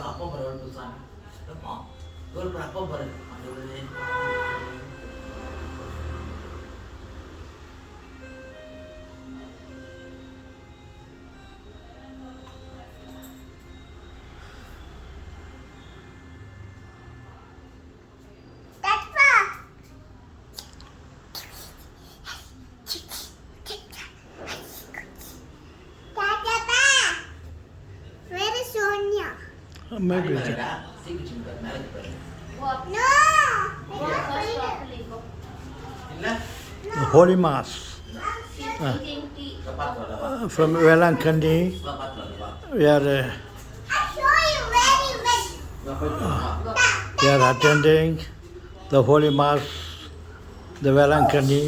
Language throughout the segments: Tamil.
அப்பா பரவாயில்ல புதுசான அப்பா பாரு Maybe. No. The Holy Mass. From Velankandi, we are attending the Holy Mass, the Velankandi.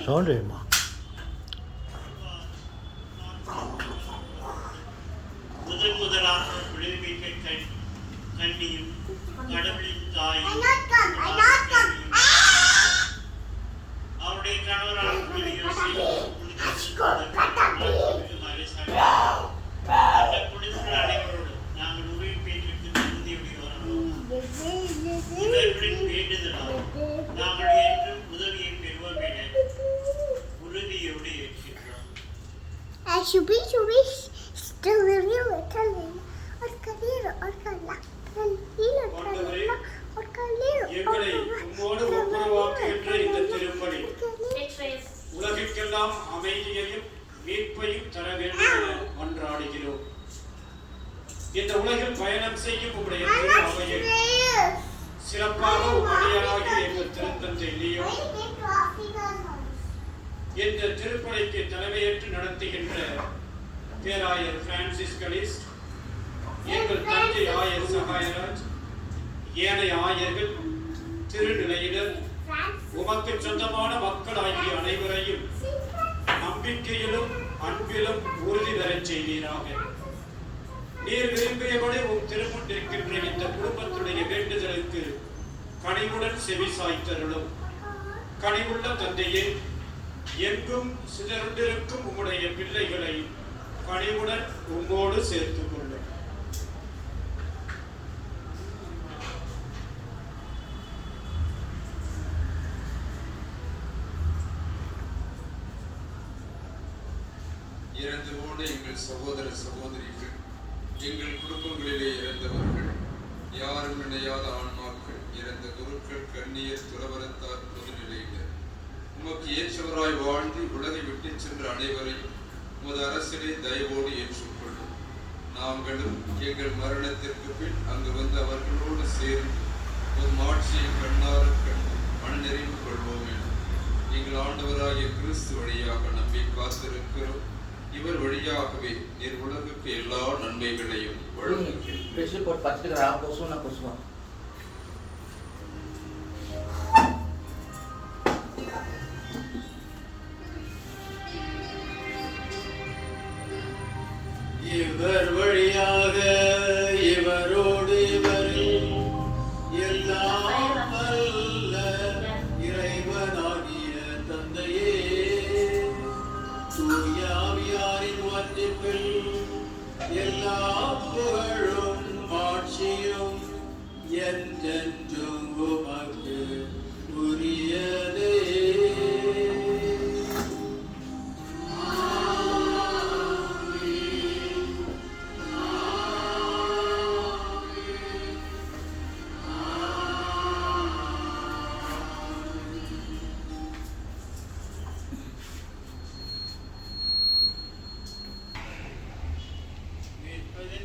Sorry, Ma. உலகிற்கெல்லாம் அமைதியையும் மீட்பையும் தர வேண்டும் என மன்றாடுகிறோம். இந்த உலகில் பயணம் செய்யும் உடைய அவையை சிறப்பாக உடையராகி எங்கள் திருத்தந்தை லியோ இந்த திருப்பலிக்கு தலைமையேற்று நடத்துகின்ற பேராயர் பிரான்சிஸ் கலிஸ்ட், எங்கள் தந்தை ஆயர் சகாயராஜ், ஏனைய ஆயர்கள், திருநிலையினர், உமக்கு சொந்தமான மக்கள் ஆகிய அனைவரையும் நம்பிக்கையிலும் அன்பிலும் உறுதி பெறச் செய்வீராக. நீர் விரும்பியபடி உம் திருமுன்றிருக்கின்ற இந்த குடும்பத்துடைய வேண்டுதலுக்கு கனிவுடன் செவி சாய்த்தருளும். கனிவுள்ள தந்தையே, எங்கும் சிதறுண்டிருக்கும் உம்முடைய பிள்ளைகளை கனிவுடன் உம்மோடு சேர்த்துக் கொள்ளும். இறந்து போன எங்கள் சகோதர சகோதரிகள், எங்கள் குடும்பங்களிலே இறந்தவர்கள், யாரும் நினையாத ஆன்மாக்கள், இறந்த குருக்கள், கண்ணியர், துறவரத்தார், பொதுநிலையினர், உமக்கு ஏற்றவராய் வாழ்ந்து உலகை விட்டு சென்ற அனைவரையும் உமது அரசிலே தயவோடு ஏற்றுக்கொள்ளும். நாங்களும் எங்கள் மரணத்திற்கு பின் அங்கு வந்து அவர்களோடு சேர்ந்து உம் ஆட்சியை கண்ணார எங்கள் ஆண்டவராகிய கிறிஸ்து வழியாக நம்பி காத்திருக்கிறோம். இவர் வழியாகவே நீர் உலகுக்கு எல்லா நன்மைகளையும் வழங்குகிறீர். Pressure pot pasti kerap kosong nak kosong. இவர் வழியாக இவரோடு இவரில் எல்லாம் வல்ல இறைவனாகிய தந்தையே, தூய ஆவியாரின் ஒன்றிப்பில் எல்லா புகழும் ஆட்சியும் என்றென்றும் உமக்கு உரியதே.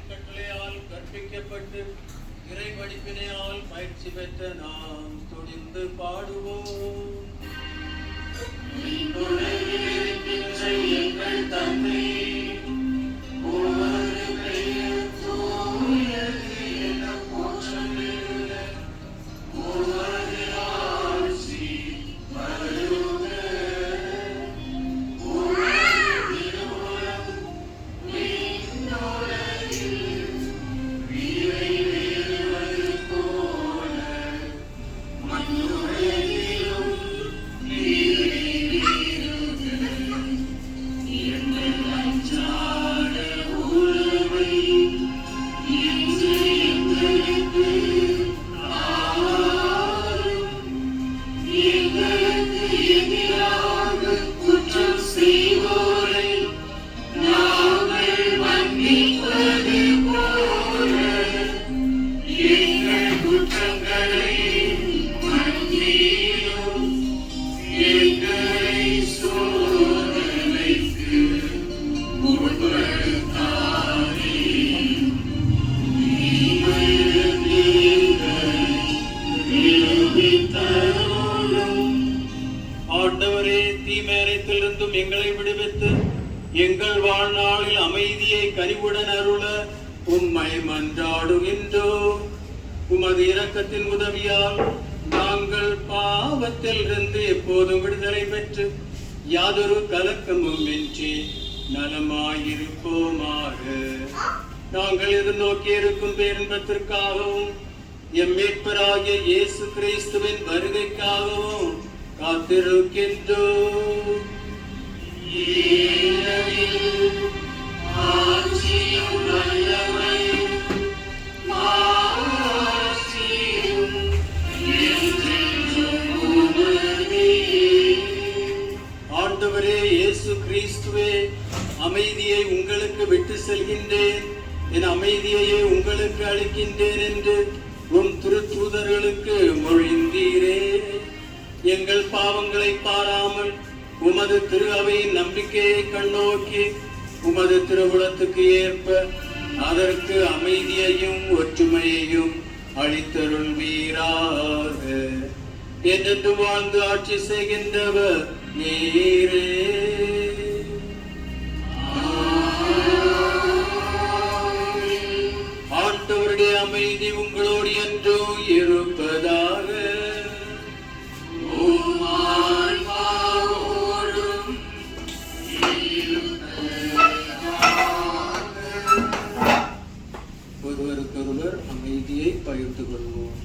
கட்டளையால் கற்பிக்கப்பட்டு இறை படிப்பினையால் பயிற்சி பெற்ற நாம் துணிந்து பாடுவோம். எங்கள் தந்தை, உமது பெயர் தூயது என போற்றப்படுக. உமது ஆட்சி வருக. உமது திருவுளம் விண்ணுலகில் நிறைவேறுவது போல மண்ணுலகிலும் நிறைவேறுக. எங்கள் அன்றாட உணவை இன்று எங்களுக்கு தாரும். எங்களுக்கு எதிராக குற்றம் செய்வோரை நாங்கள் மன்னிப்பது போல எங்கள் குற்றங்களை மன்னியும். எங்களை சோதனைக்கு உட்படுத்தாதேயும். தீமையிலிருந்து எங்களை விடுவித்தருளும். ஆண்டவரே, தீமையனைத்திலிருந்தும் எங்களை விடுவித்து எங்கள் வாழ்நாளில் அமைதியை கனிவுடன் அருள உம்மை மன்றாடுகின்றோம். உமது இரக்கத்தின் உதவியால் நாங்கள் பாவத்தில் இருந்து எப்போதும் விடுதலை பெற்று யாதொரு கலக்கமும் இன்றி நலமாயிருப்போமாக. நாங்கள் எதிர்நோக்கி இருக்கும் பேரின்பத்திற்காகவும் எம் மீட்பராகிய இயேசு கிறிஸ்துவின் வருகைக்காகவும் காத்திருக்கின்றோம். ஆட்சியும் வல்லமையும் மாட்சியும் என்றென்றும் உமதே. ஆண்டவரே இயேசு கிறிஸ்துவே, அமைதியை உங்களுக்கு விட்டு செல்கின்றேன், என் அமைதியையே உங்களுக்கு அளிக்கின்றேன் என்று உம் திருத்தூதர்களுக்கு மொழிந்தீரே. எங்கள் பாவங்களை பாராமல் உமது திரு அவையின் நம்பிக்கையை கண்ணோக்கி உமது திருவுளத்துக்கு ஏற்ப அதற்கு அமைதியையும் ஒற்றுமையையும் அளித்தருள்வீராக. என்றென்று வாழ்ந்து ஆட்சி செய்கின்றவர் நீரே. ஆண்டவருடைய அமைதி உங்களோடு என்றும் இருப்பதாக. ஒருவருக்கொருவர் அமைதியை பகிர்ந்து கொள்வோம்.